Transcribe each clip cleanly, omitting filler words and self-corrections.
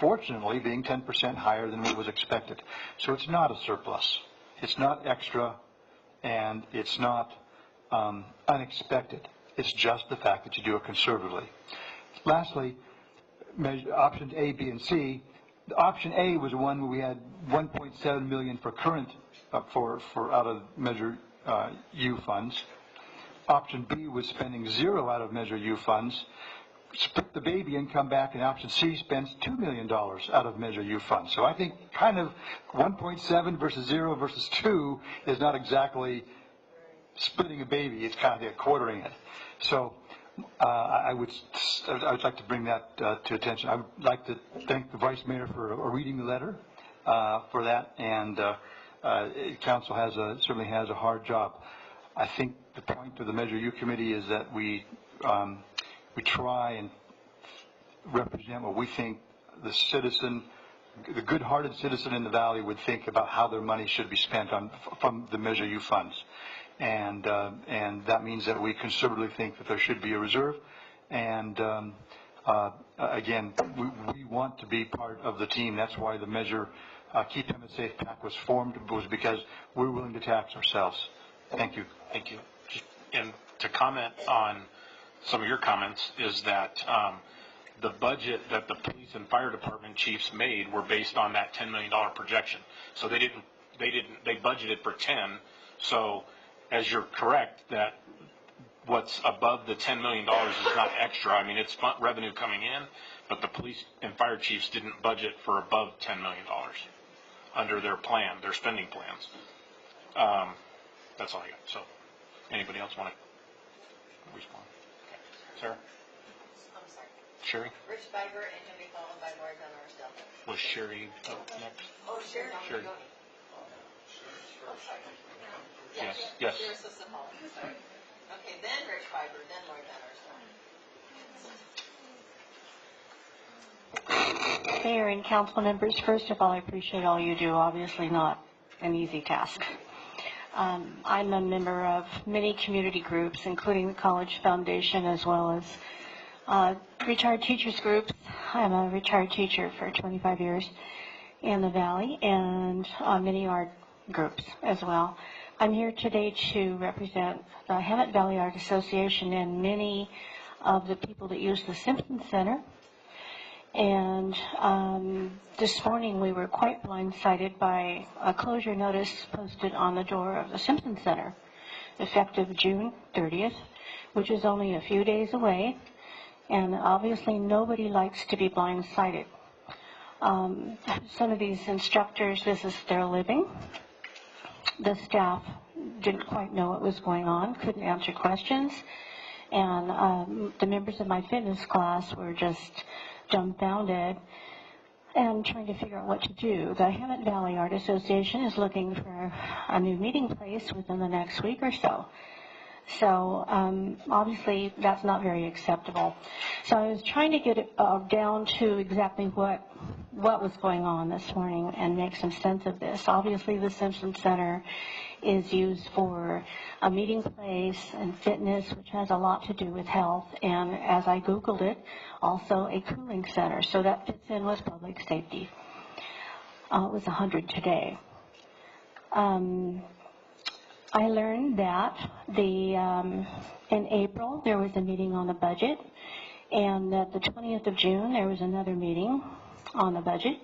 unfortunately being 10% higher than what was expected. So it's not a surplus. It's not extra, and it's not unexpected. It's just the fact that you do it conservatively. Lastly, options A, B, and C. Option A was one where we had 1.7 million for current for out of Measure U funds. Option B was spending 0 out of Measure U funds. Split the baby and come back, and option C spends $2 million out of Measure U funds. So I think kind of 1.7 versus 0 versus 2 is not exactly splitting a baby. It's kind of quartering it. So I would like to bring that to attention. I would like to thank the Vice Mayor for reading the letter for that, and Council certainly has a hard job. I think the point of the Measure U Committee is that we try and represent what we think the citizen, the good-hearted citizen in the Valley would think about how their money should be spent from the Measure U funds. And that means that we conservatively think that there should be a reserve. And again, we want to be part of the team. That's why the Measure Keep Them Safe PAC was formed, was because we're willing to tax ourselves. Thank you. Thank you. And to comment on some of your comments is that the budget that the police and fire department chiefs made were based on that $10 million projection. So they budgeted for 10. So as you're correct that what's above the $10 million is not extra. I mean, it's revenue coming in, but the police and fire chiefs didn't budget for above $10 million under their plan, their spending plans. That's all I got. So anybody else want to respond? Okay. Sarah? I'm sorry. Sherry? Rich Biber, and he'll be followed by Laura Dunn. Was Sherry next? Oh, Sherry. Sherry. Oh, sorry. Yes. Yes. You're supposed to follow. Sorry. Okay, then Rich Biber, then Laura Dunn. Mayor and council members, first of all, I appreciate all you do. Obviously not an easy task. I'm a member of many community groups, including the College Foundation, as well as retired teachers groups. I'm a retired teacher for 25 years in the Valley, and many art groups as well. I'm here today to represent the Hemet Valley Art Association and many of the people that use the Simpson Center. And this morning we were quite blindsided by a closure notice posted on the door of the Simpson Center, effective June 30th, which is only a few days away, and obviously nobody likes to be blindsided. Some of these instructors, this is their living. The staff didn't quite know what was going on, couldn't answer questions, and the members of my fitness class were just dumbfounded and trying to figure out what to do. The Hemet Valley Art Association is looking for a new meeting place within the next week or so. So obviously that's not very acceptable. So I was trying to get it down to exactly what was going on this morning and make some sense of this. Obviously the Simpson Center is used for a meeting place and fitness, which has a lot to do with health, and as I Googled it, also a cooling center, so that fits in with public safety. It was 100 today. I learned that in April there was a meeting on the budget, and that the 20th of June there was another meeting on the budget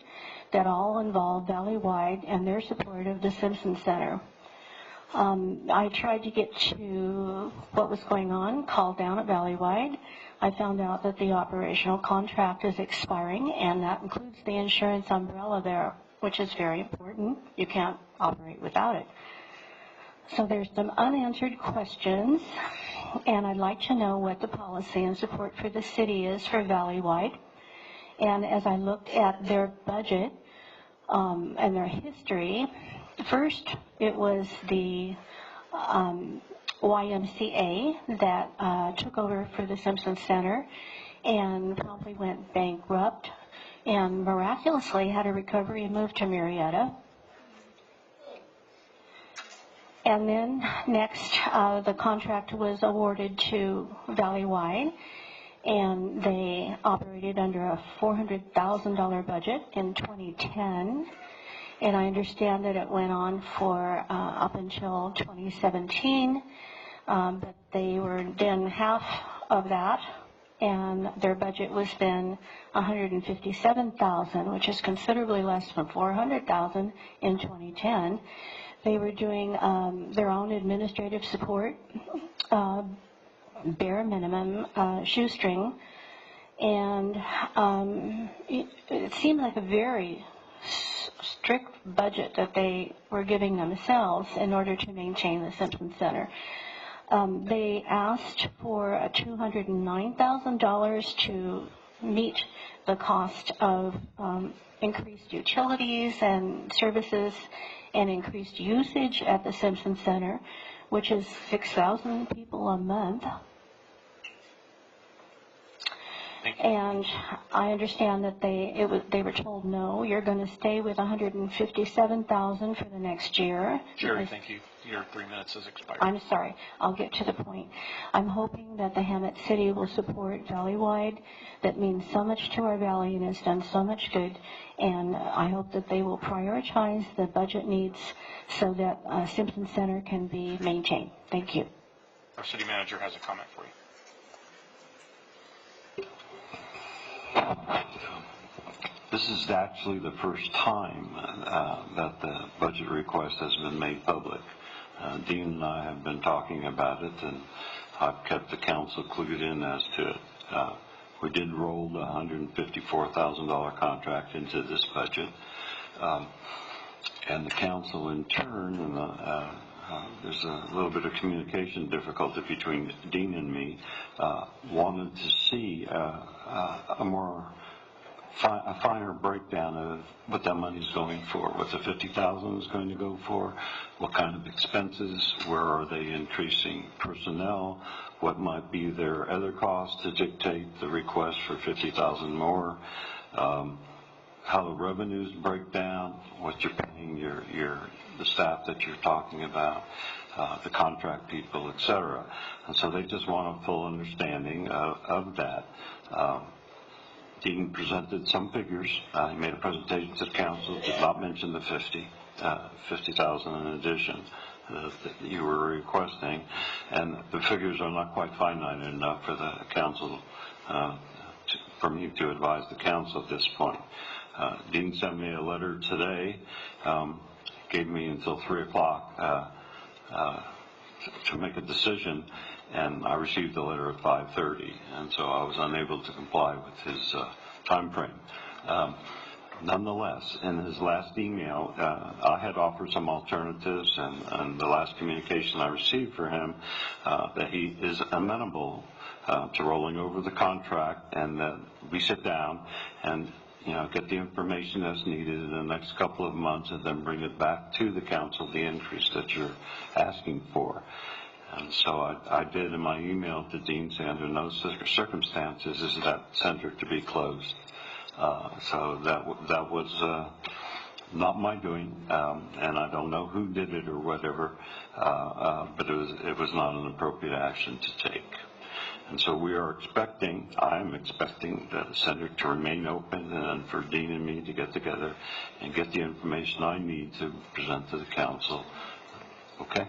that all involved Valley-wide and their support of the Simpson Center. I tried to get to what was going on, called down at Valley-wide. I found out that the operational contract is expiring, and that includes the insurance umbrella there, which is very important. You can't operate without it. So there's some unanswered questions, and I'd like to know what the policy and support for the city is for Valley-wide. And as I looked at their budget and their history, first it was the YMCA that took over for the Simpson Center and promptly went bankrupt and miraculously had a recovery and moved to Marietta. And then next, the contract was awarded to Valley-wide, and they operated under a $400,000 budget in 2010. And I understand that it went on for up until 2017, but they were then half of that, and their budget was then $157,000, which is considerably less than $400,000 in 2010. They were doing their own administrative support, bare minimum shoestring, and it seemed like a very strict budget that they were giving themselves in order to maintain the Simpson Center. They asked for $209,000 to meet the cost of increased utilities and services and increased usage at the Simpson Center, which is 6,000 people a month. And I understand that they were told, no, you're going to stay with $157,000 for the next year. Jerry, thank you. Your 3 minutes has expired. I'm sorry. I'll get to the point. I'm hoping that the Hammett City will support Valleywide. That means so much to our valley and has done so much good. And I hope that they will prioritize the budget needs so that Simpson Center can be maintained. Thank you. Our city manager has a comment for you. This is actually the first time that the budget request has been made public. Dean and I have been talking about it, and I've kept the council clued in as to it. We did roll the $154,000 contract into this budget, and the council in turn, and there's a little bit of communication difficulty between Dean and me, wanted to see a finer breakdown of what that money is going for, what the $50,000 is going to go for, what kind of expenses, where are they increasing personnel, what might be their other costs to dictate the request for $50,000 more, how the revenues break down, what you're paying the staff that you're talking about, the contract people, etc. And so they just want a full understanding of that. Dean presented some figures. He made a presentation to the council, did not mention the $50,000 in addition that you were requesting, and the figures are not quite finite enough for the council, for me to advise the council at this point. Dean sent me a letter today, gave me until 3 o'clock to make a decision, and I received the letter at 5:30, and so I was unable to comply with his time frame. Nonetheless, in his last email, I had offered some alternatives, and the last communication I received for him, that he is amenable to rolling over the contract, and that we sit down and get the information that's needed in the next couple of months, and then bring it back to the council, the increase that you're asking for. And so I did in my email to Dean saying under no circumstances is that center to be closed. So that was not my doing, and I don't know who did it or whatever, but it was not an appropriate action to take. And so I'm expecting the center to remain open, and for Dean and me to get together and get the information I need to present to the council. Okay?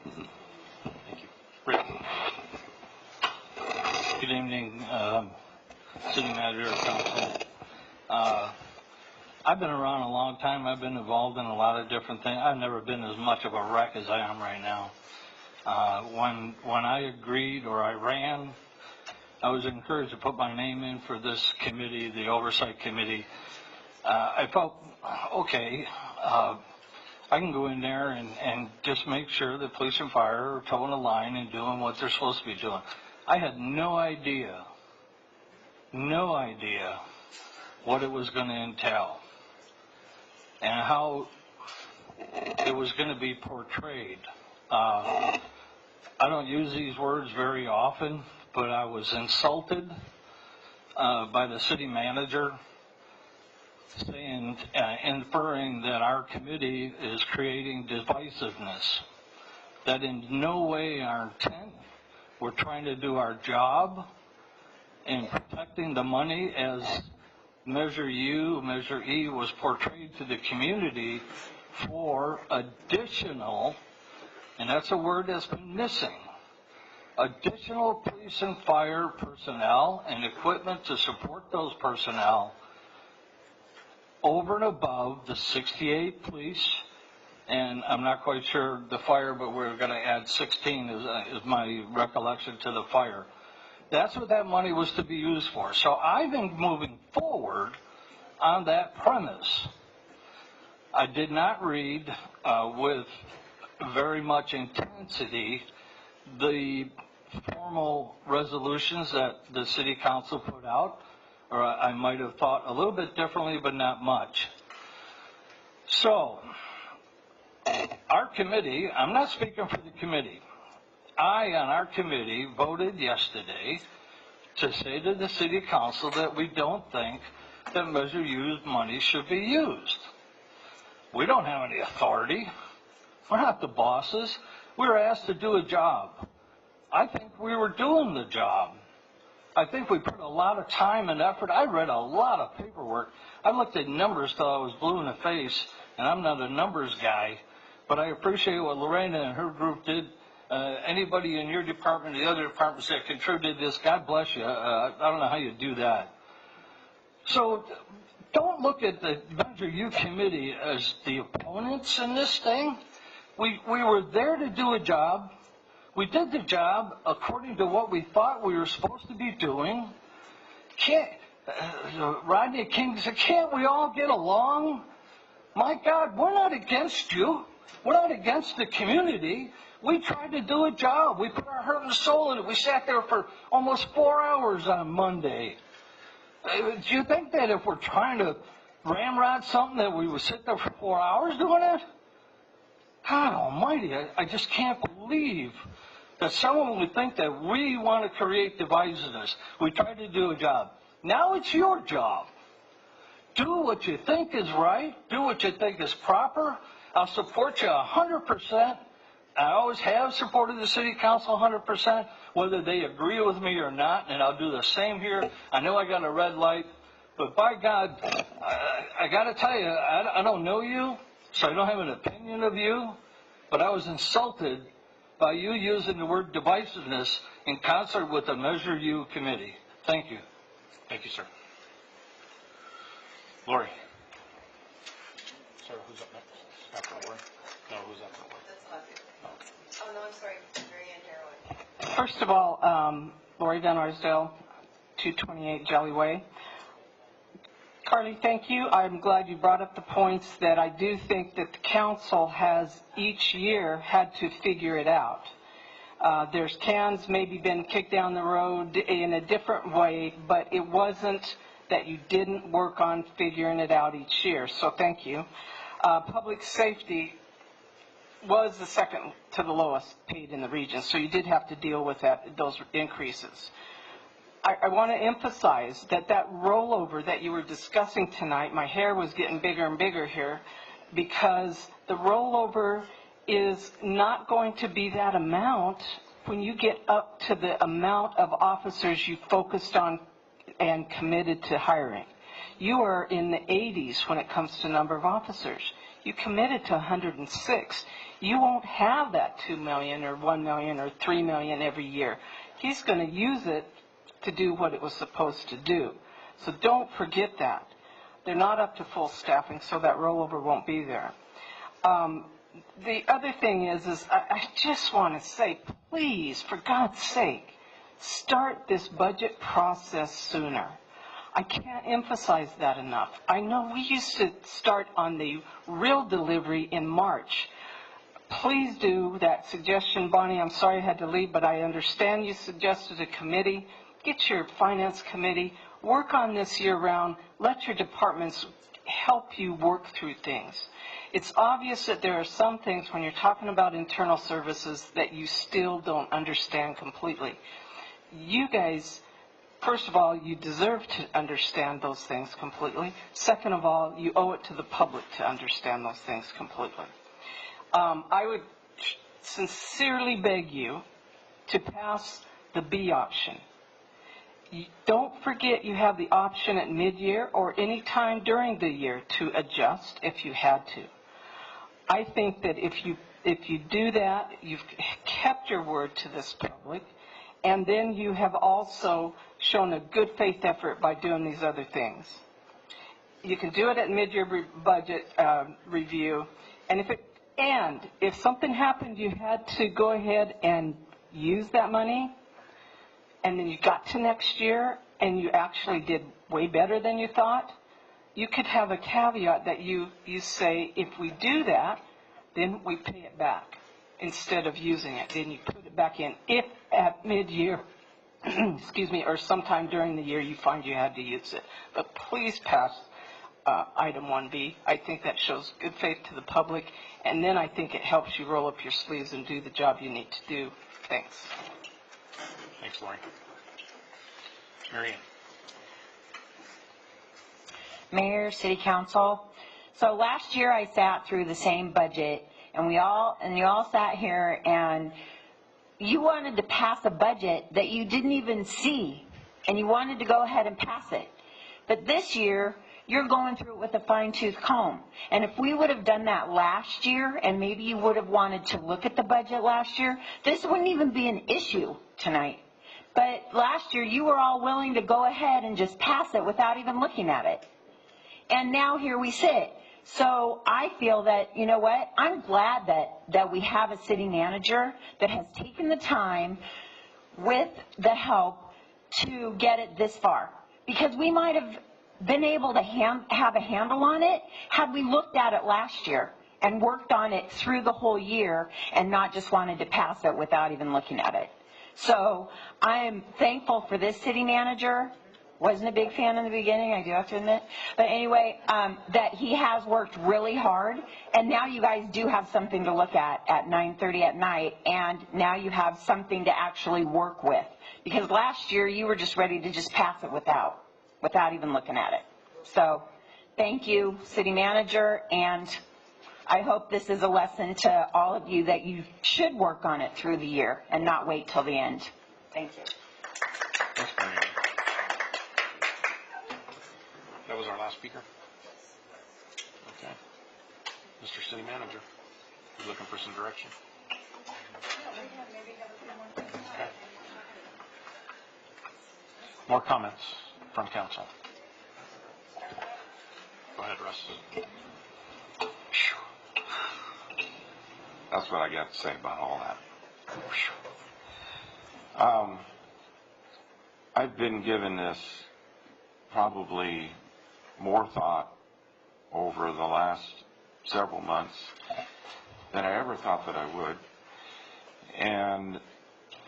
Mm-hmm. Thank you. Rick. Good evening, City Manager, Council. I've been around a long time. I've been involved in a lot of different things. I've never been as much of a wreck as I am right now. When I agreed or I ran, I was encouraged to put my name in for this committee, the Oversight Committee. I felt, okay, I can go in there and just make sure that police and fire are toeing the line and doing what they're supposed to be doing. I had no idea what it was going to entail and how it was going to be portrayed. I don't use these words very often, but I was insulted by the city manager, saying, inferring that our committee is creating divisiveness. That in no way our intent. We're trying to do our job. in protecting the money as Measure U, Measure E was portrayed to the community for additional, and that's a word that's been missing, additional police and fire personnel and equipment to support those personnel over and above the 68 police, and I'm not quite sure the fire, but we're going to add 16 is my recollection to the fire. That's what that money was to be used for. So I've been moving forward on that premise. I did not read with very much intensity the formal resolutions that the city council put out, or I might have thought a little bit differently, but not much. So, our committee, I'm not speaking for the committee, I, on our committee, voted yesterday to say to the city council that we don't think that Measure U's money should be used. We don't have any authority. We're not the bosses. We were asked to do a job. I think we were doing the job. I think we put a lot of time and effort. I read a lot of paperwork. I looked at numbers till I was blue in the face, and I'm not a numbers guy, but I appreciate what Lorena and her group did. Anybody in your department, the other departments that contributed this, God bless you. I don't know how you do that. So don't look at the Measure U committee as the opponents in this thing. We were there to do a job. We did the job according to what we thought we were supposed to be doing. Rodney King said, can't we all get along? My God, we're not against you. We're not against the community. We tried to do a job. We put our heart and soul in it. We sat there for almost 4 hours on Monday. Do you think that if we're trying to ramrod something that we would sit there for 4 hours doing it? God almighty, I just can't believe that someone would think that we want to create divisiveness. We tried to do a job. Now it's your job. Do what you think is right. Do what you think is proper. I'll support you 100%. I always have supported the city council 100%, whether they agree with me or not, and I'll do the same here. I know I got a red light, but by God, I got to tell you, I don't know you, so I don't have an opinion of you, but I was insulted by you using the word divisiveness in concert with the Measure U committee. Thank you. Thank you, sir. Lori. Sir, who's up next? After Lori? No, who's up next? That's left. Oh, no, I'm sorry, Mary Ann Darrow. First of all, Lori Van Arsdale, 228 Jelly Way. Carly, thank you. I'm glad you brought up the points that I do think that the council has each year had to figure it out. There's cans maybe been kicked down the road in a different way, but it wasn't that you didn't work on figuring it out each year, so thank you. Public safety was the second to the lowest paid in the region, so you did have to deal with those increases. I want to emphasize that rollover that you were discussing tonight, my hair was getting bigger and bigger here, because the rollover is not going to be that amount when you get up to the amount of officers you focused on and committed to hiring. You are in the 80s when it comes to number of officers. You committed to 106. You won't have that 2 million or 1 million or 3 million every year. He's going to use it to do what it was supposed to do. So don't forget that. They're not up to full staffing, so that rollover won't be there. The other thing is I just want to say, please, for God's sake, start this budget process sooner. I can't emphasize that enough. I know we used to start on the real delivery in March. Please do that suggestion, Bonnie. I'm sorry I had to leave, but I understand you suggested a committee. Get your finance committee, work on this year-round, let your departments help you work through things. It's obvious that there are some things when you're talking about internal services that you still don't understand completely. You guys, first of all, you deserve to understand those things completely. Second of all, you owe it to the public to understand those things completely. I would sincerely beg you to pass the B option. don't forget you have the option at mid-year or any time during the year to adjust if you had to. I think that if you do that, you've kept your word to this public, and then you have also shown a good faith effort by doing these other things. You can do it at mid-year budget review, and if something happened, you had to go ahead and use that money, and then you got to next year and you actually did way better than you thought, you could have a caveat that you say, if we do that, then we pay it back instead of using it. Then you put it back in if at mid-year, excuse me, or sometime during the year you find you had to use it. But please pass item 1B. I think that shows good faith to the public, and then I think it helps you roll up your sleeves and do the job you need to do. Thanks. Thanks, Lori. Mary Ann. Mayor, City Council. So last year I sat through the same budget, and you all sat here and you wanted to pass a budget that you didn't even see, and you wanted to go ahead and pass it. But this year, you're going through it with a fine-tooth comb. And if we would have done that last year, and maybe you would have wanted to look at the budget last year, this wouldn't even be an issue tonight. But last year, you were all willing to go ahead and just pass it without even looking at it. And now here we sit. So I feel that, you know what, I'm glad that we have a city manager that has taken the time with the help to get it this far. Because we might have been able to have a handle on it had we looked at it last year and worked on it through the whole year and not just wanted to pass it without even looking at it. So I am thankful for this city manager. Wasn't a big fan in the beginning, I do have to admit. But anyway, that he has worked really hard, and now you guys do have something to look at 9:30 at night, and now you have something to actually work with. Because last year you were just ready to just pass it without even looking at it. So thank you, city manager, and I hope this is a lesson to all of you that you should work on it through the year and not wait till the end. Thank you. Thanks, Mary Ann. That was our last speaker? Okay. Mr. City Manager, you looking for some direction? Okay. More comments from council? Go ahead, Russ. That's what I got to say about all that. I've been given this probably more thought over the last several months than I ever thought that I would. And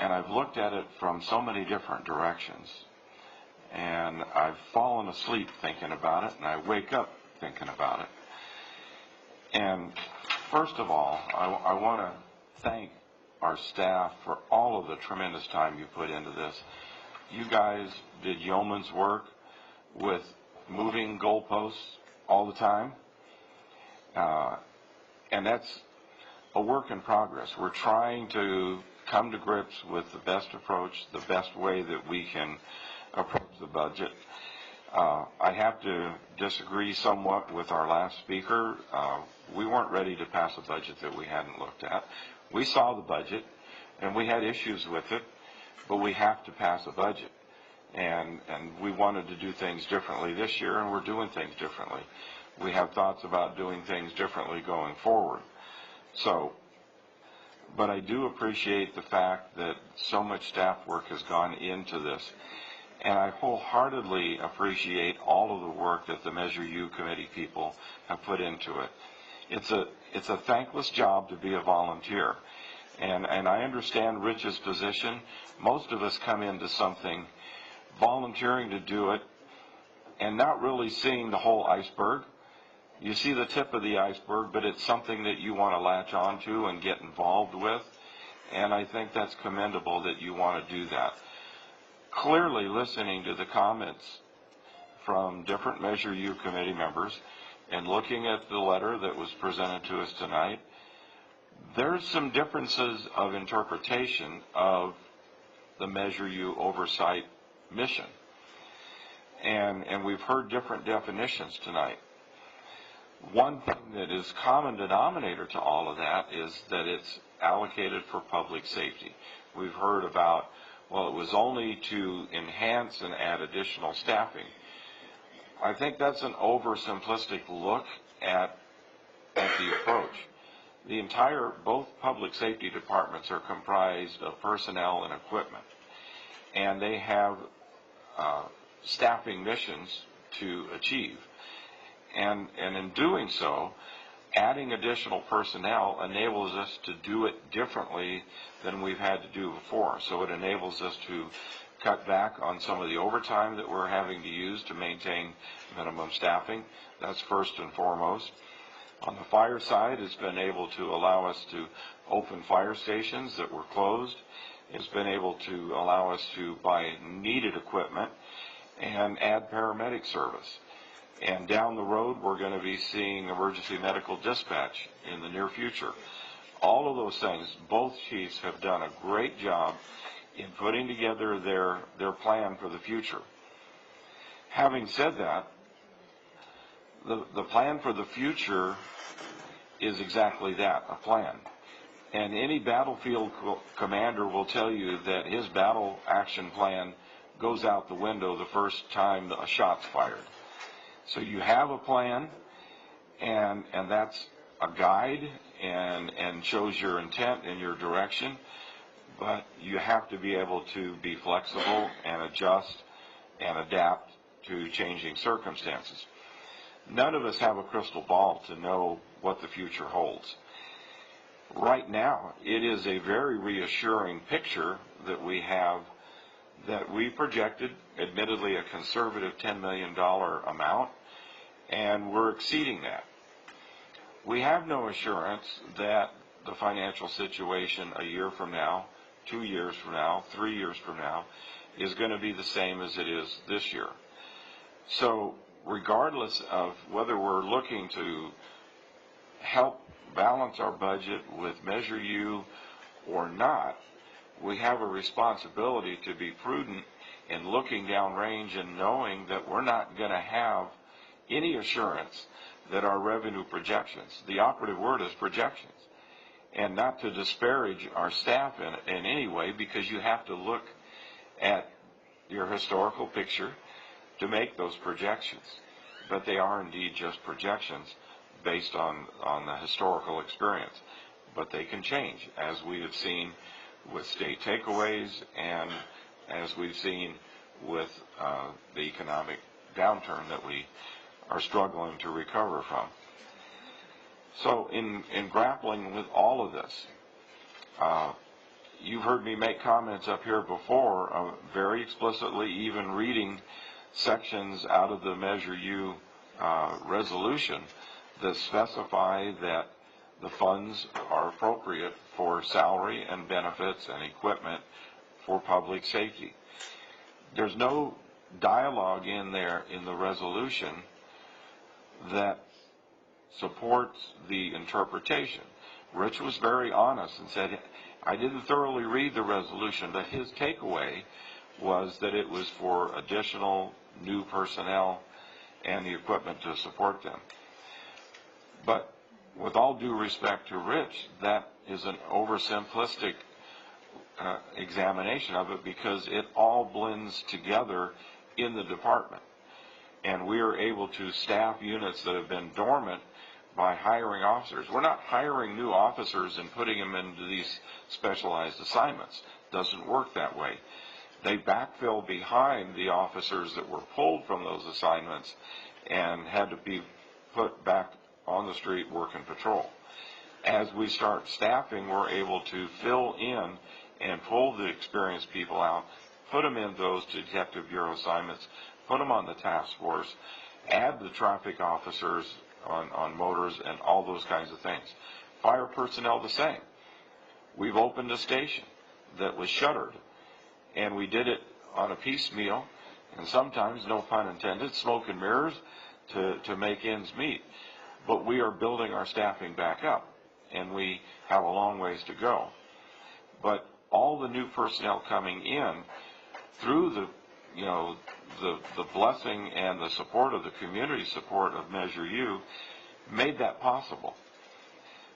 I've looked at it from so many different directions. And I've fallen asleep thinking about it, and I wake up thinking about it. And first of all, I want to thank our staff for all of the tremendous time you put into this. You guys did yeoman's work with moving goalposts all the time. And that's a work in progress. We're trying to come to grips with the best approach, the best way that we can approach the budget. I have to disagree somewhat with our last speaker. We weren't ready to pass a budget that we hadn't looked at. We saw the budget, and we had issues with it, but we have to pass a budget. And we wanted to do things differently this year, and we're doing things differently. We have thoughts about doing things differently going forward. So, but I do appreciate the fact that so much staff work has gone into this. And I wholeheartedly appreciate all of the work that the Measure U committee people have put into it. It's a thankless job to be a volunteer. And I understand Rich's position. Most of us come into something volunteering to do it and not really seeing the whole iceberg. You see the tip of the iceberg, but it's something that you want to latch onto and get involved with. And I think that's commendable that you want to do that. Clearly, listening to the comments from different Measure U committee members and looking at the letter that was presented to us tonight, there's some differences of interpretation of the Measure U oversight mission. And we've heard different definitions tonight. One thing that is common denominator to all of that is that it's allocated for public safety. We've heard about, well, it was only to enhance and add additional staffing. I think that's an oversimplistic look at the approach. Both public safety departments are comprised of personnel and equipment, and they have staffing missions to achieve. And in doing so, adding additional personnel enables us to do it differently than we've had to do before. So it enables us to cut back on some of the overtime that we're having to use to maintain minimum staffing. That's first and foremost. On the fire side, it's been able to allow us to open fire stations that were closed. It's been able to allow us to buy needed equipment and add paramedic service. And down the road, we're going to be seeing emergency medical dispatch in the near future. All of those things, both chiefs have done a great job in putting together their plan for the future. Having said that, the plan for the future is exactly that, a plan. And any battlefield commander will tell you that his battle action plan goes out the window the first time a shot's fired. So you have a plan, and that's a guide and shows your intent and your direction, but you have to be able to be flexible and adjust and adapt to changing circumstances. None of us have a crystal ball to know what the future holds. Right now, it is a very reassuring picture that we have, that we projected, admittedly a conservative $10 million amount, and we're exceeding that. We have no assurance that the financial situation a year from now, 2 years from now, 3 years from now, is going to be the same as it is this year. So regardless of whether we're looking to help balance our budget with Measure U or not, we have a responsibility to be prudent in looking downrange and knowing that we're not going to have any assurance that our revenue projections, the operative word is projections, and not to disparage our staff in any way, because you have to look at your historical picture to make those projections. But they are indeed just projections based on the historical experience. But they can change, as we have seen with state takeaways and as we've seen with the economic downturn that we are struggling to recover from. So in grappling with all of this, you've heard me make comments up here before, very explicitly even reading sections out of the Measure U resolution that specify that the funds are appropriate for salary and benefits and equipment for public safety. There's no dialogue in there in the resolution that supports the interpretation. Rich was very honest and said, I didn't thoroughly read the resolution, but his takeaway was that it was for additional new personnel and the equipment to support them. But with all due respect to Rich, that is an oversimplistic examination of it, because it all blends together in the department. And we are able to staff units that have been dormant by hiring officers. We're not hiring new officers and putting them into these specialized assignments. It doesn't work that way. They backfill behind the officers that were pulled from those assignments and had to be put back on the street working patrol. As we start staffing, we're able to fill in and pull the experienced people out, put them in those detective bureau assignments, put them on the task force, add the traffic officers on motors and all those kinds of things. Fire personnel the same. We've opened a station that was shuttered, and we did it on a piecemeal, and sometimes, no pun intended, smoke and mirrors to make ends meet. But we are building our staffing back up, and we have a long ways to go. But all the new personnel coming in through you know, the blessing and the support of the community support of Measure U made that possible.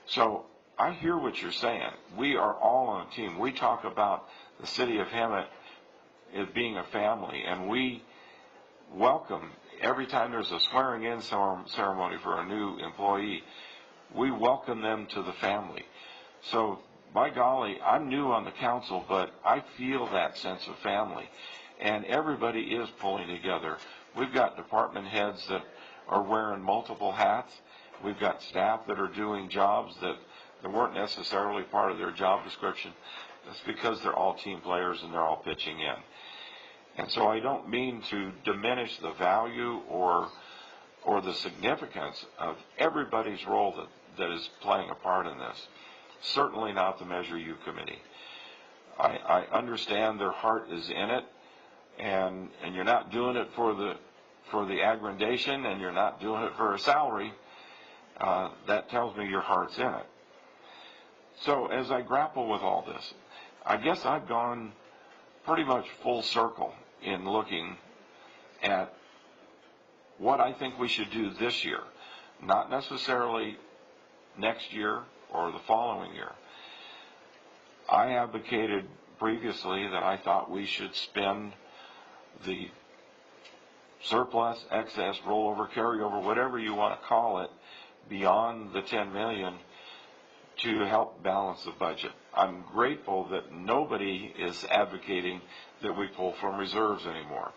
So I hear what you're saying. We are all on a team. We talk about the city of Hemet as being a family, and we welcome every time there's a swearing in ceremony for a new employee, we welcome them to the family. So by golly, I'm new on the council, but I feel that sense of family, and everybody is pulling together. We've got department heads that are wearing multiple hats. We've got staff that are doing jobs that weren't necessarily part of their job description. That's because they're all team players and they're all pitching in. And so I don't mean to diminish the value or the significance of everybody's role that is playing a part in this. Certainly not the Measure U committee. I understand their heart is in it, and you're not doing it for the aggravation, and you're not doing it for a salary. That tells me your heart's in it. So as I grapple with all this, I guess I've gone pretty much full circle in looking at what I think we should do this year, not necessarily next year or the following year. I advocated previously that I thought we should spend the surplus, excess, rollover, carryover, whatever you want to call it, beyond the 10 million to help balance the budget. I'm grateful that nobody is advocating that we pull from reserves anymore.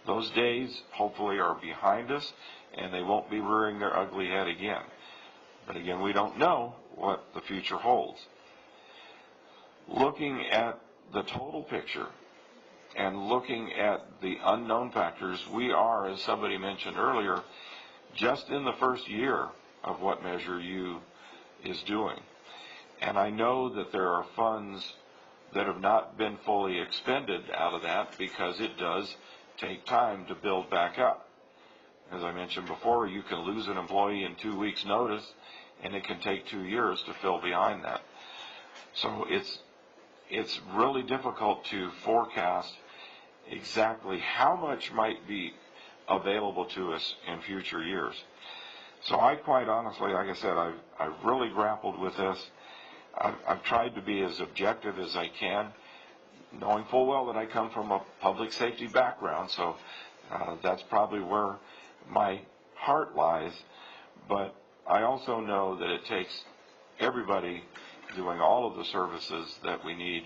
Those days hopefully are behind us, and they won't be rearing their ugly head again. But again, we don't know what the future holds. Looking at the total picture and looking at the unknown factors, we are, as somebody mentioned earlier, just in the first year of what Measure U is doing. And I know that there are funds that have not been fully expended out of that because it does take time to build back up. As I mentioned before, you can lose an employee in 2 weeks' notice, and it can take 2 years to fill behind that. So it's really difficult to forecast exactly how much might be available to us in future years. So I quite honestly, like I said, I've really grappled with this. I've tried to be as objective as I can, knowing full well that I come from a public safety background, so that's probably where my heart lies. But I also know that it takes everybody doing all of the services that we need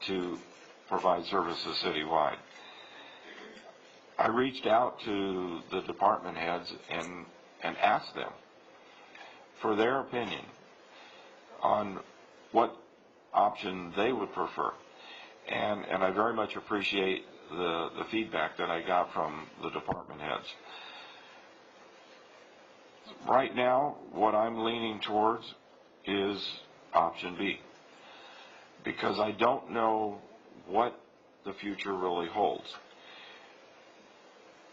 to provide services citywide. I reached out to the department heads and asked them for their opinion on what option they would prefer. And I very much appreciate the feedback that I got from the department heads. Right now, what I'm leaning towards is option B, because I don't know what the future really holds.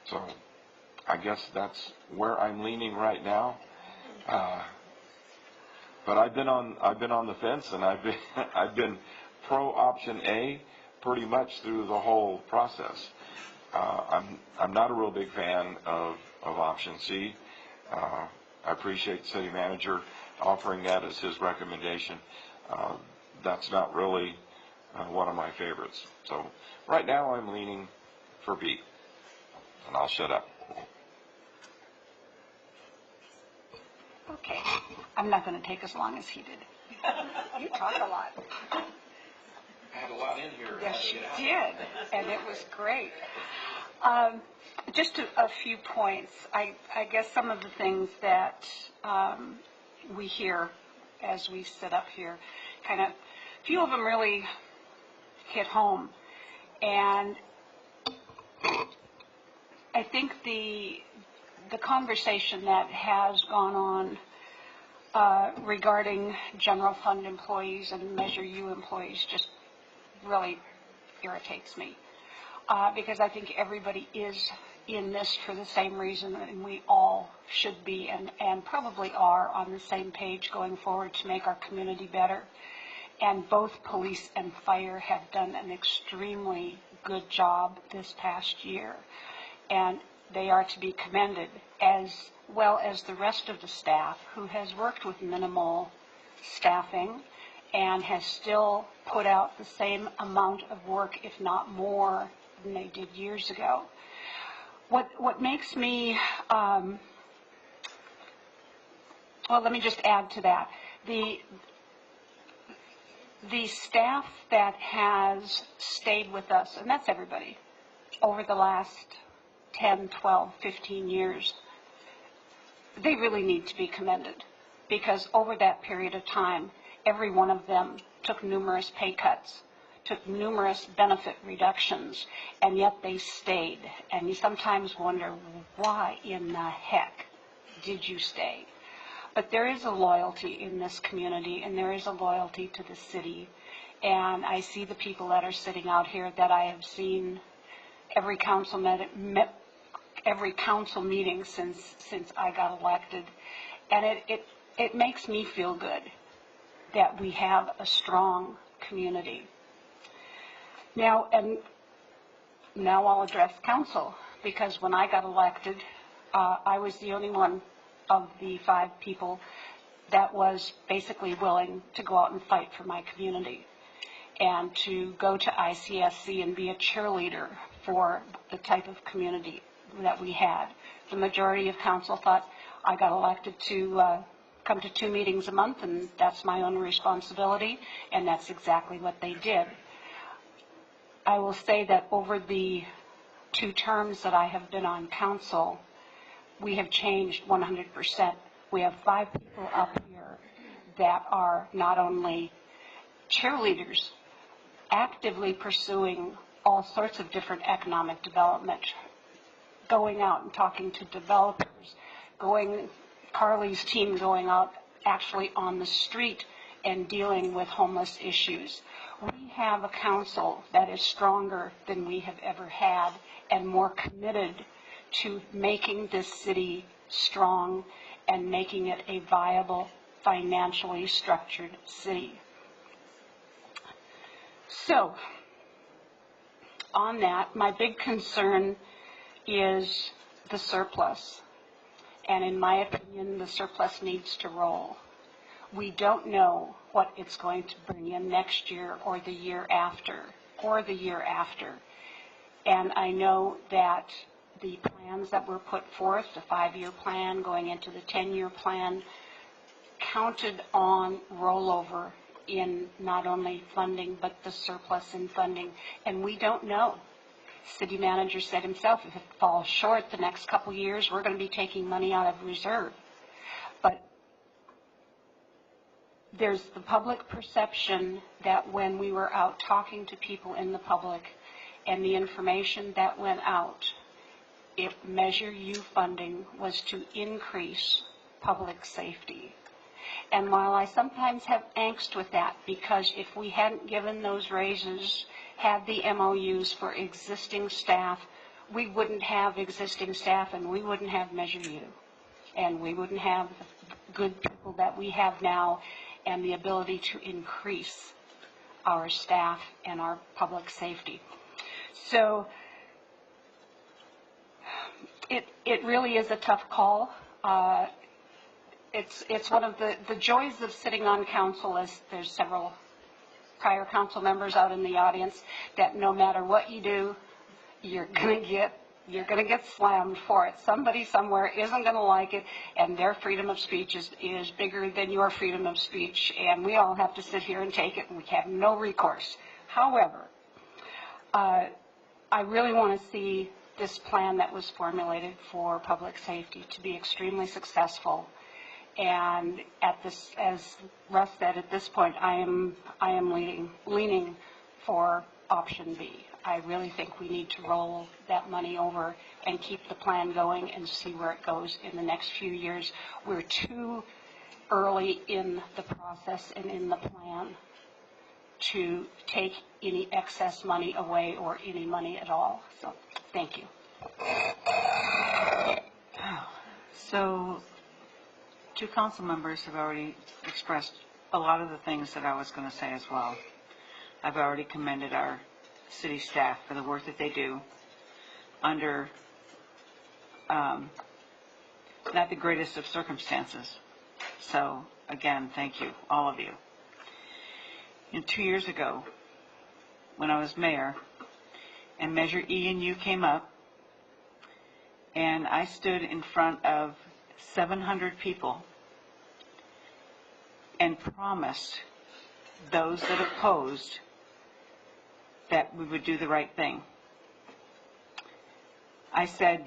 So I guess that's where I'm leaning right now. But I've been on the fence, and I've been pro option A pretty much through the whole process. I'm not a real big fan of option C. I appreciate the city manager offering that as his recommendation. That's not really one of my favorites. So right now I'm leaning for B, and I'll shut up. Okay, I'm not going to take as long as he did. You talk a lot. I had a lot in here. Yes, you did, and it was great. Just a few points. I guess some of the things that we hear as we sit up here, kind of, a few of them really hit home. And I think the conversation that has gone on regarding general fund employees and Measure U employees just really irritates me, because I think everybody is in this for the same reason, and we all should be and probably are on the same page going forward to make our community better. And both police and fire have done an extremely good job this past year. And they are to be commended, as well as the rest of the staff who has worked with minimal staffing and has still put out the same amount of work, if not more, than they did years ago. What makes me, well, let me just add to that. The staff that has stayed with us, and that's everybody, over the last 10, 12, 15 years, they really need to be commended, because over that period of time, every one of them took numerous pay cuts, took numerous benefit reductions, and yet they stayed. And you sometimes wonder, why in the heck did you stay? But there is a loyalty in this community, and there is a loyalty to the city. And I see the people that are sitting out here that I have seen every council meeting since I got elected, and it makes me feel good that we have a strong community. Now I'll address council, because when I got elected, I was the only one of the 5 people that was basically willing to go out and fight for my community and to go to ICSC and be a cheerleader for the type of community that we had. The majority of council thought I got elected to come to 2 meetings a month, and that's my own responsibility, and that's exactly what they did. I will say that over the 2 terms that I have been on council, we have changed 100%. We have 5 people up here that are not only cheerleaders, actively pursuing all sorts of different economic development, going out and talking to developers, Carly's team going out actually on the street and dealing with homeless issues. We have a council that is stronger than we have ever had and more committed to making this city strong and making it a viable, financially structured city. So, on that, my big concern is the surplus. And in my opinion, the surplus needs to roll. We don't know what it's going to bring in next year or the year after, And I know that the plans that were put forth, the 5-year plan going into the 10-year plan, counted on rollover in not only funding, but the surplus in funding. And we don't know. City manager said himself, if it falls short the next couple years, we're going to be taking money out of reserve. But there's the public perception that when we were out talking to people in the public and the information that went out, if Measure U funding was to increase public safety. And while I sometimes have angst with that, because if we hadn't given those raises, had the MOUs for existing staff, we wouldn't have existing staff, and we wouldn't have Measure U. And we wouldn't have the good people that we have now and the ability to increase our staff and our public safety. So it really is a tough call. It's one of the joys of sitting on council, as there's several prior council members out in the audience, that no matter what you do, you're gonna get slammed for it. Somebody somewhere isn't gonna like it, and their freedom of speech is bigger than your freedom of speech, and we all have to sit here and take it, and we have no recourse. However, I really want to see this plan that was formulated for public safety to be extremely successful. And as Russ said, at this point, I am leaning for option B. I really think we need to roll that money over and keep the plan going and see where it goes in the next few years. We're too early in the process and in the plan to take any excess money away or any money at all. So, thank you. So, 2 council members have already expressed a lot of the things that I was going to say as well. I've already commended our city staff for the work that they do under not the greatest of circumstances. So, again, thank you, all of you. 2 years ago, when I was mayor, and Measure E and U came up, and I stood in front of 700 people and promised those that opposed that we would do the right thing. I said,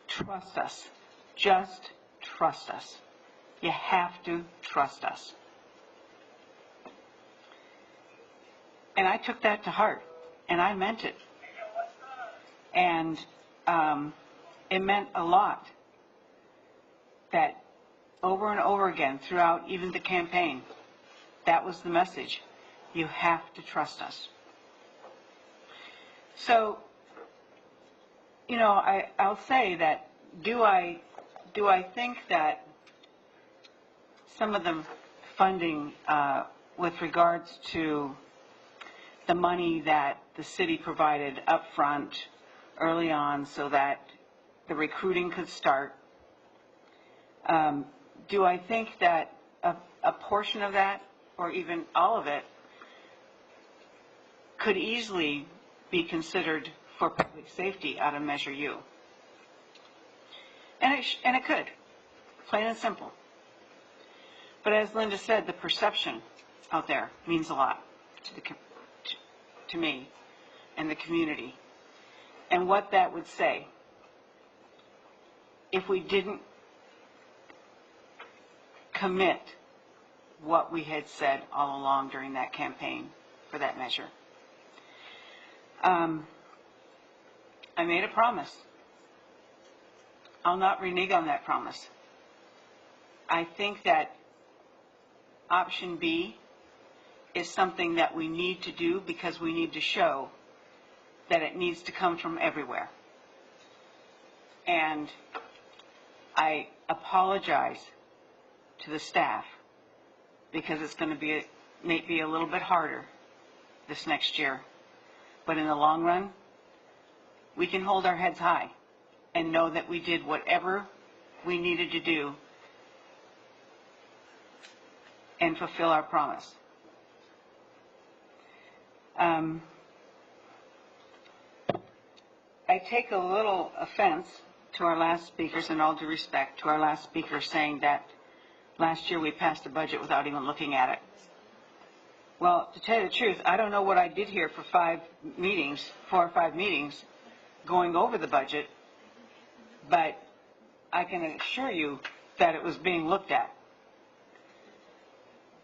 trust us. Just trust us. You have to trust us. And I took that to heart, and I meant it. And it meant a lot that over and over again throughout even the campaign, that was the message. You have to trust us. So, I'll say that do I think that some of the funding with regards to the money that the city provided up front early on so that the recruiting could start, do I think that a portion of that, or even all of it, could easily be considered for public safety out of Measure U? And it could, plain and simple. But as Linda said, the perception out there means a lot to me and the community. And what that would say if we didn't commit what we had said all along during that campaign for that measure. I made a promise. I'll not renege on that promise. I think that option B is something that we need to do because we need to show that it needs to come from everywhere. And I apologize to the staff because it's going to may be a little bit harder this next year. But in the long run, we can hold our heads high and know that we did whatever we needed to do and fulfill our promise. I take a little offense to our last speakers, in all due respect, to our last speaker saying that last year we passed a budget without even looking at it. Well, to tell you the truth, I don't know what I did here for 4 or 5 meetings, going over the budget, but I can assure you that it was being looked at.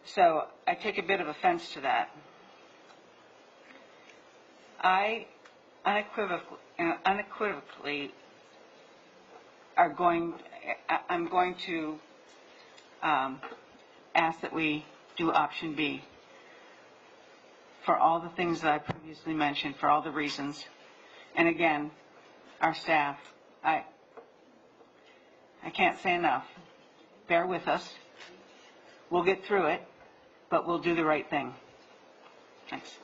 So I take a bit of offense to that. I unequivocally I'm going to ask that we do option B for all the things that I previously mentioned, for all the reasons. And again, our staff, I can't say enough. Bear with us. We'll get through it, but we'll do the right thing. Thanks.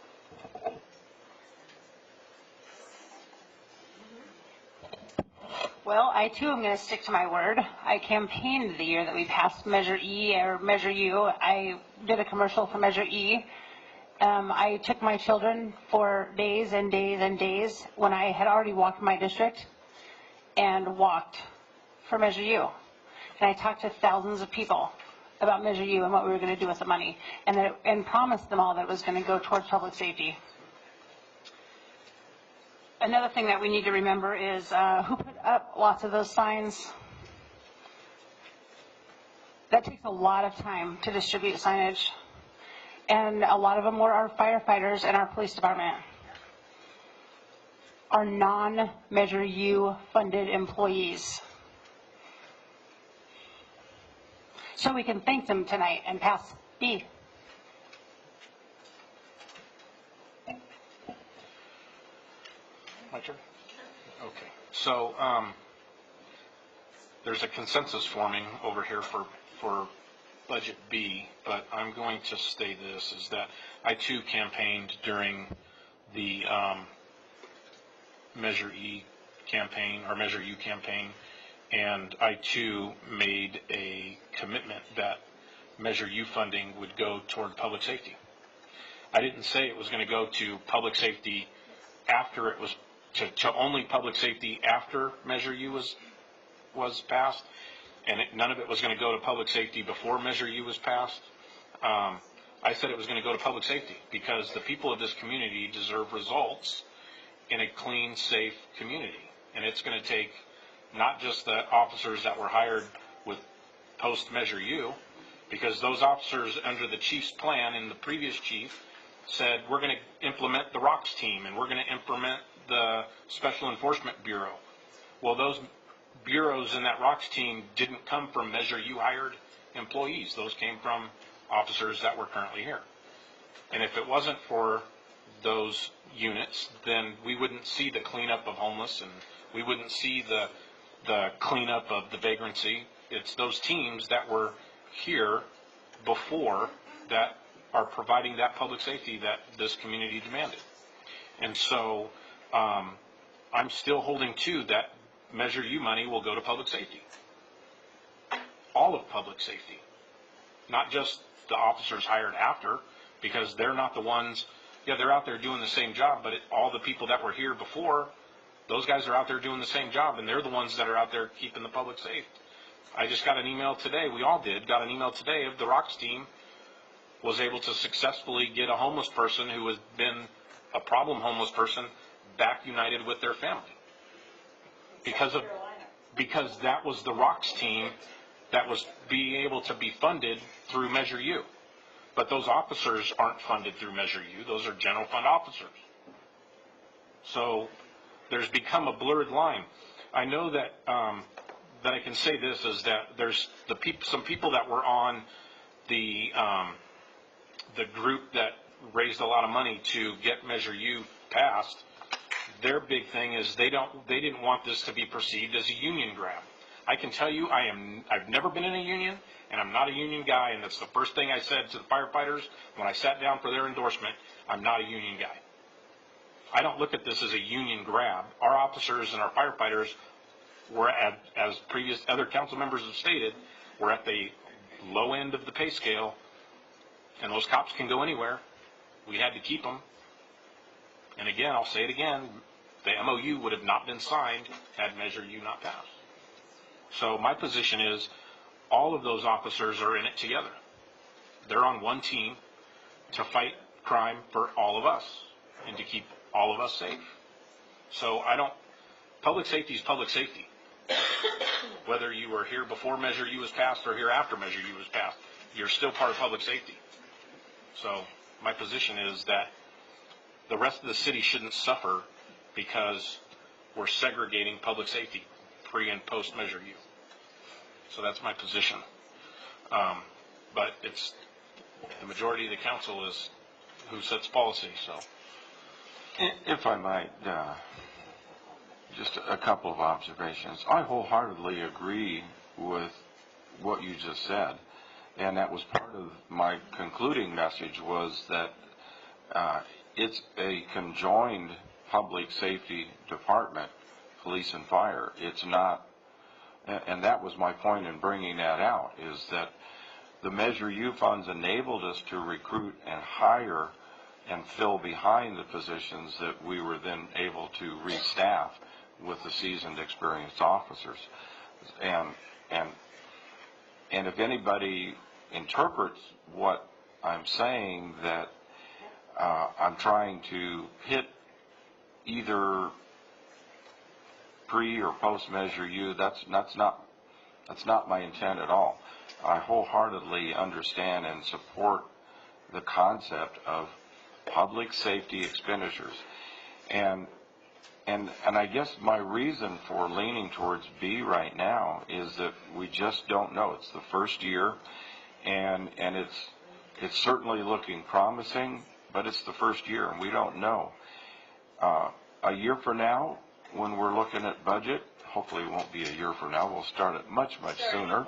Well, I too am going to stick to my word. I campaigned the year that we passed Measure E or Measure U. I did a commercial for Measure E. I took my children for days and days and days when I had already walked my district and walked for Measure U. And I talked to thousands of people about Measure U and what we were going to do with the money, and promised them all that it was going to go towards public safety. Another thing that we need to remember is who put up lots of those signs. That takes a lot of time to distribute signage. And a lot of them were our firefighters and our police department. Our non-Measure U funded employees. So we can thank them tonight and pass B. My turn? Okay. So, there's a consensus forming over here for budget B, but I'm going to say this, is that I too campaigned during the Measure E campaign, or Measure U campaign, and I too made a commitment that Measure U funding would go toward public safety. I didn't say it was going to go to public safety after it was, to only public safety after Measure U was passed, and none of it was going to go to public safety before Measure U was passed. I said it was going to go to public safety because the people of this community deserve results in a clean, safe community. And it's going to take not just the officers that were hired with post-Measure U, because those officers under the chief's plan and the previous chief said, we're going to implement the ROCKS team and we're going to implement the Special Enforcement Bureau. Well, those bureaus in that ROCKS team didn't come from Measure U hired employees. Those came from officers that were currently here. And if it wasn't for those units, then we wouldn't see the cleanup of homeless and we wouldn't see the cleanup of the vagrancy. It's those teams that were here before that are providing that public safety that this community demanded. And so I'm still holding to that Measure U money will go to public safety. All of public safety. Not just the officers hired after, because they're not the ones, yeah, they're out there doing the same job, but all the people that were here before, those guys are out there doing the same job, and they're the ones that are out there keeping the public safe. I just got an email today, we all did, got an email today of the ROCKS team was able to successfully get a homeless person who has been a problem homeless person back united with their family. Because that was the ROCKS team that was being able to be funded through Measure U. But those officers aren't funded through Measure U. Those are general fund officers. So there's become a blurred line. I know that that I can say this is that there's some people that were on the group that raised a lot of money to get Measure U passed. Their big thing is they didn't want this to be perceived as a union grab. I can tell you I've never been in a union, and I'm not a union guy, and that's the first thing I said to the firefighters when I sat down for their endorsement. I'm not a union guy. I don't look at this as a union grab. Our officers and our firefighters were as previous other council members have stated, we're at the low end of the pay scale, and those cops can go anywhere. We had to keep them. And again, I'll say it again, the MOU would have not been signed had Measure U not passed. So my position is all of those officers are in it together. They're on one team to fight crime for all of us and to keep all of us safe. So public safety is public safety. Whether you were here before Measure U was passed or here after Measure U was passed, you're still part of public safety. So my position is that the rest of the city shouldn't suffer because we're segregating public safety pre and post Measure U. So that's my position. But it's the majority of the council is who sets policy. So, if I might, just a couple of observations. I wholeheartedly agree with what you just said, and that was part of my concluding message was that it's a conjoined public safety department, police and fire. It's not, and that was my point in bringing that out, is that the Measure U funds enabled us to recruit and hire and fill behind the positions that we were then able to restaff with the seasoned, experienced officers. And if anybody interprets what I'm saying that I'm trying to hit either pre or post Measure U, that's not my intent at all. I wholeheartedly understand and support the concept of public safety expenditures. And I guess my reason for leaning towards B right now is that we just don't know. It's the first year, and it's certainly looking promising, but it's the first year, and we don't know. A year from now, when we're looking at budget, hopefully it won't be a year from now, we'll start it much, much sooner,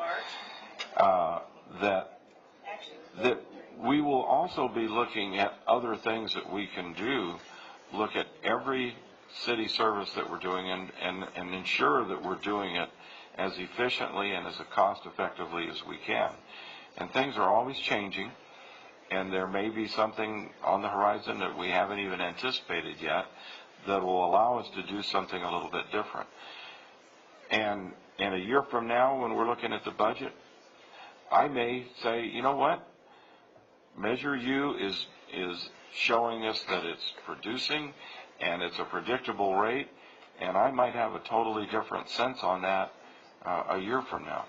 that that we will also be looking at other things that we can do, look at every city service that we're doing and ensure that we're doing it as efficiently and as cost effectively as we can. And things are always changing, and there may be something on the horizon that we haven't even anticipated yet that will allow us to do something a little bit different. And a year from now, when we're looking at the budget, I may say, you know what? Measure U is showing us that it's producing and it's a predictable rate, and I might have a totally different sense on that a year from now.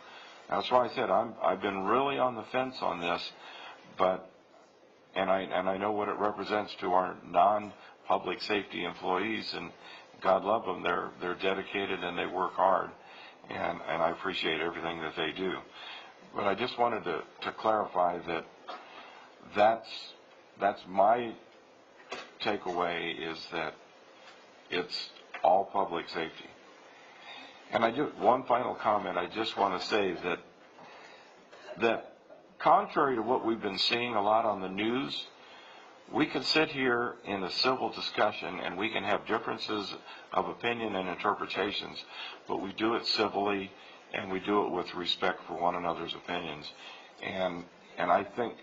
That's why I said I've been really on the fence on this, but and I know what it represents to our non-public safety employees, and God love them. They're dedicated and they work hard, and I appreciate everything that they do. But I just wanted to clarify that that's my takeaway, is that it's all public safety. And one final comment. I just want to say that contrary to what we've been seeing a lot on the news, we can sit here in a civil discussion and we can have differences of opinion and interpretations, but we do it civilly and we do it with respect for one another's opinions. And I think,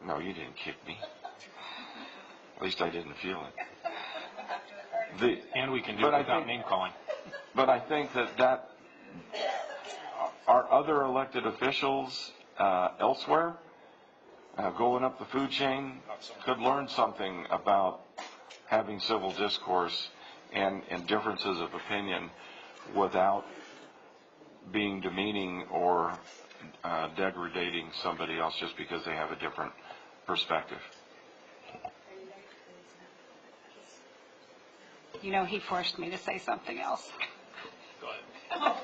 no, you didn't kick me. At least I didn't feel it. And we can do it without name calling. But I think that our other elected officials elsewhere, going up the food chain, could learn something about having civil discourse and differences of opinion without being demeaning or degrading somebody else just because they have a different perspective. You know, he forced me to say something else. Go ahead.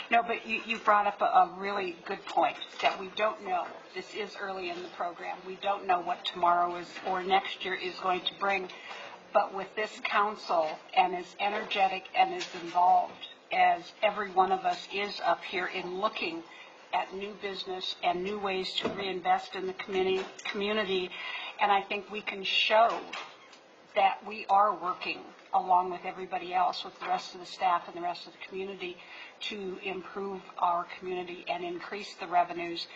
No, but you brought up a really good point, that we don't know. This is early in the program. We don't know what tomorrow is or next year is going to bring. But with this council, and as energetic and as involved as every one of us is up here in looking at new business and new ways to reinvest in the community, and I think we can show that we are working along with everybody else, with the rest of the staff and the rest of the community, to improve our community and increase the revenues.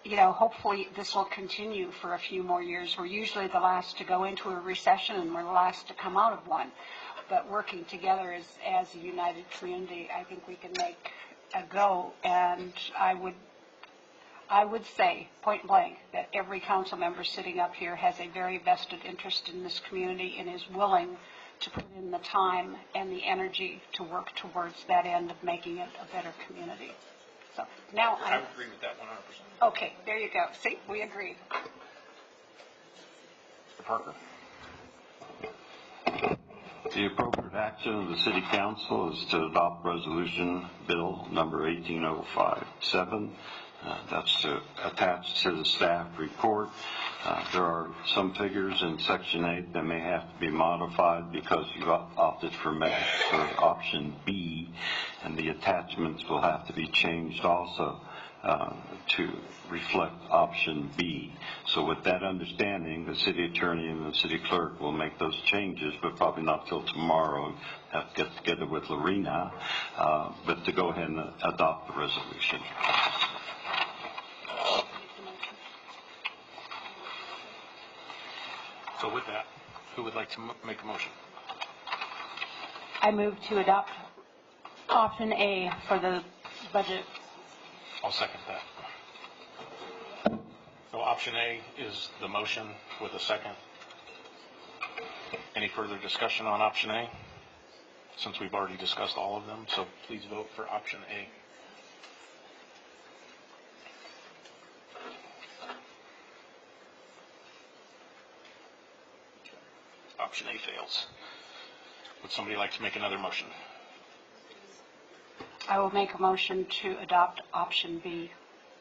You know, hopefully this will continue for a few more years. We're usually the last to go into a recession and we're the last to come out of one. But working together as a united community, I think we can make a go. And I would say, point blank, that every council member sitting up here has a very vested interest in this community and is willing to put in the time and the energy to work towards that end of making it a better community. So now I would agree with that 100%. Okay, there you go. See, we agreed. Mr. Parker? The appropriate action of the City Council is to adopt Resolution Bill number 18057. That's attached to the staff report. There are some figures in Section 8 that may have to be modified because you opted for option B, and the attachments will have to be changed also to reflect option B. So with that understanding, the city attorney and the city clerk will make those changes, but probably not till tomorrow. Have to get together with Lorena, but to go ahead and adopt the resolution. So with that, who would like to make a motion? I move to adopt option A for the budget. I'll second that. So option A is the motion with a second. Any further discussion on option A? Since we've already discussed all of them, so please vote for option A. Option A fails. Would somebody like to make another motion? I will make a motion to adopt option B.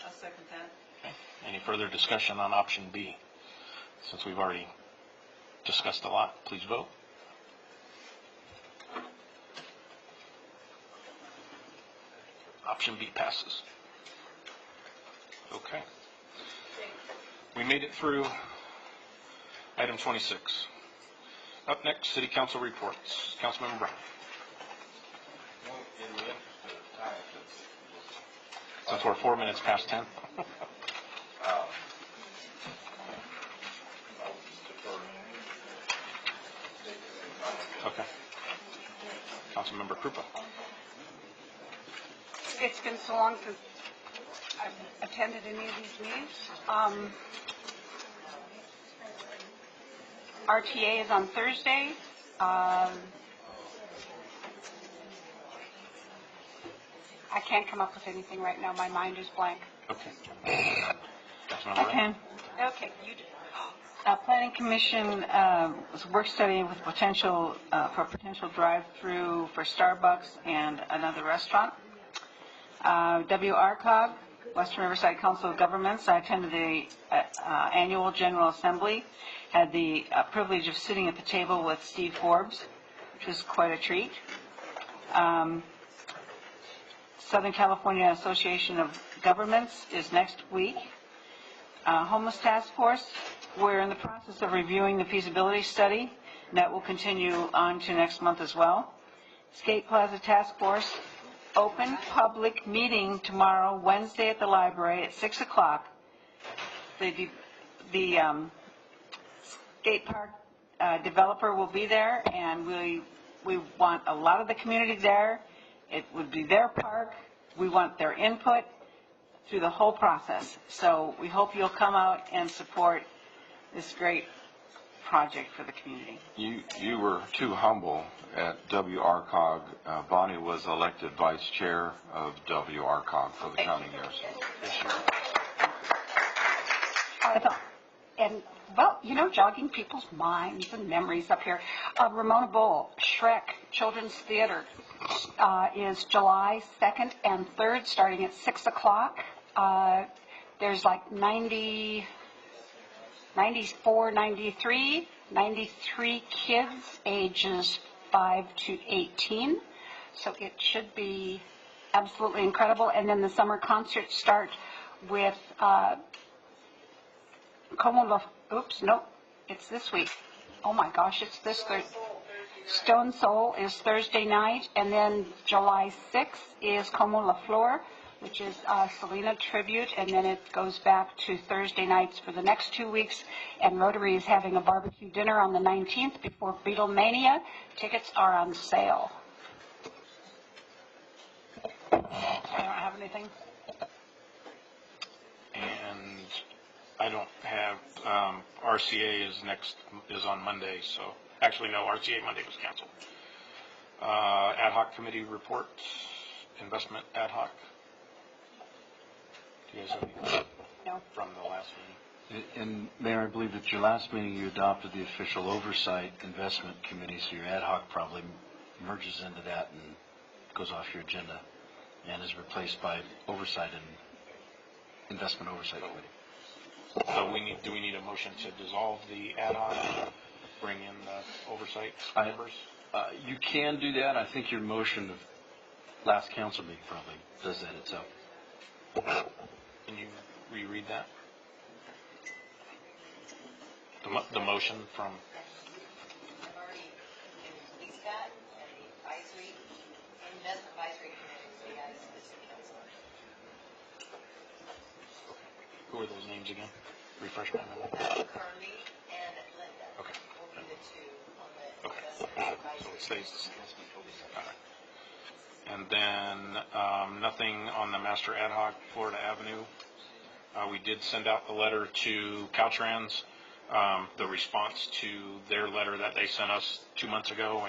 I'll second that. Okay. Any further discussion on option B? Since we've already discussed a lot, please vote. Option B passes. Okay. We made it through item 26. Up next, City Council reports. Councilmember Brown. Since we're 4 minutes past 10. Okay. Councilmember Krupa. It's been so long since I've attended any of these meetings. RTA is on Thursday. I can't come up with anything right now. My mind is blank. Okay. Councilmember I Wright. can. Okay, you do. Planning Commission was work study with potential for potential drive-through for Starbucks and another restaurant. WRCOG, Western Riverside Council of Governments. I attended the annual General Assembly. Had the privilege of sitting at the table with Steve Forbes, which was quite a treat. Southern California Association of Governments is next week. Homeless Task Force, we're in the process of reviewing the feasibility study. And that will continue on to next month as well. Skate Plaza Task Force, open public meeting tomorrow, Wednesday at the library at 6 o'clock. The skate park developer will be there, and we want a lot of the community there. It would be their park. We want their input through the whole process. So we hope you'll come out and support this great project for the community. You were too humble at WRCOG. Bonnie was elected vice chair of WRCOG for the county year. And, well, you know, jogging people's minds and memories up here. Ramona Bowl, Shrek Children's Theater is July 2nd and 3rd, starting at 6 o'clock. There's like 94, 93 kids ages 5 to 18. So it should be absolutely incredible. And then the summer concerts start with it's this week. Oh my gosh, it's this Thursday. Stone Soul is Thursday night, and then July 6th is Como La Flor, which is Selena tribute, and then it goes back to Thursday nights for the next 2 weeks, and Rotary is having a barbecue dinner on the 19th before Beatlemania. Tickets are on sale. I don't have anything. And I don't have, RCA is on Monday, so, actually no, RCA Monday was canceled. Ad hoc committee reports, investment ad hoc. Do you guys have anything? No. From the last meeting? And Mayor, I believe at your last meeting you adopted the official oversight investment committee, so your ad hoc probably merges into that and goes off your agenda and is replaced by oversight and investment oversight committee. So do we need a motion to dissolve the ad hoc, bring in the oversight members? You can do that. I think your motion of last council meeting probably does that itself. Can you reread that? The motion from... I've already released that, and the investment advisory committee, so yeah, it's the city council. Who are those names again? Refresh my memory. Carly and Linda. Okay. Will be the two on the Okay. investment So advisory. it stays the same. All right. And then nothing on the master ad hoc Florida Avenue. We did send out the letter to Caltrans, the response to their letter that they sent us 2 months ago,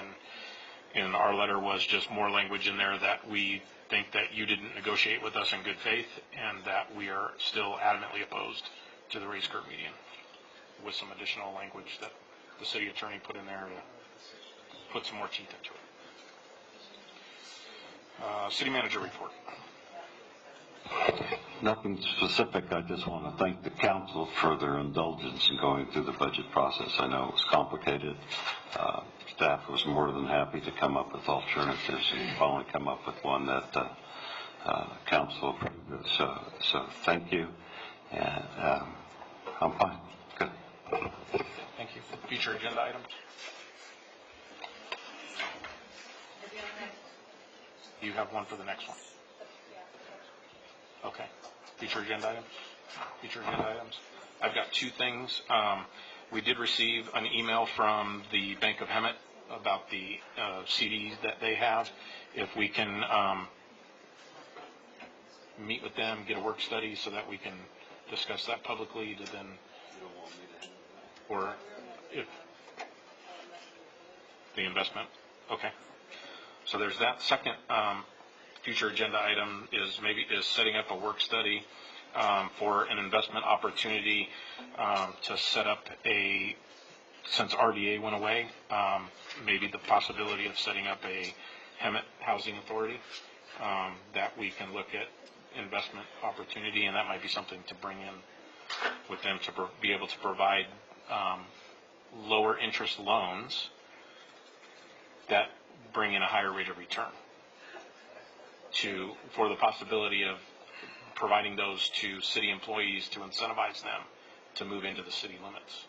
and our letter was just more language in there that we think that you didn't negotiate with us in good faith, and that we are still adamantly opposed to the raised curb median, with some additional language that the city attorney put in there to put some more teeth into it. City manager report. Nothing specific. I just want to thank the council for their indulgence in going through the budget process. I know it was complicated. Staff was more than happy to come up with alternatives and finally come up with one that council approved. So thank you. And I'm fine. Good. Thank you. Future agenda items? You have one for the next one? Okay. Future agenda items? Future agenda items? I've got two things. We did receive an email from the Bank of Hemet about the CDs that they have. If we can meet with them, get a work study so that we can discuss that publicly to then, or if the investment, okay. So there's that. Second future agenda item is setting up a work study for an investment opportunity to set up since RDA went away, maybe the possibility of setting up a Hemet Housing Authority that we can look at investment opportunity, and that might be something to bring in with them to be able to provide lower interest loans that bring in a higher rate of return for the possibility of providing those to city employees to incentivize them to move into the city limits.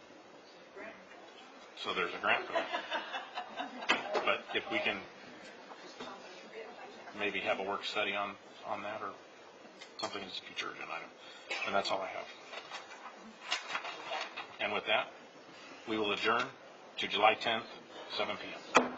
So there's a grant for that. But if we can maybe have a work study on that or something as a future agenda item. And that's all I have. And with that, we will adjourn to July 10th, 7 p.m.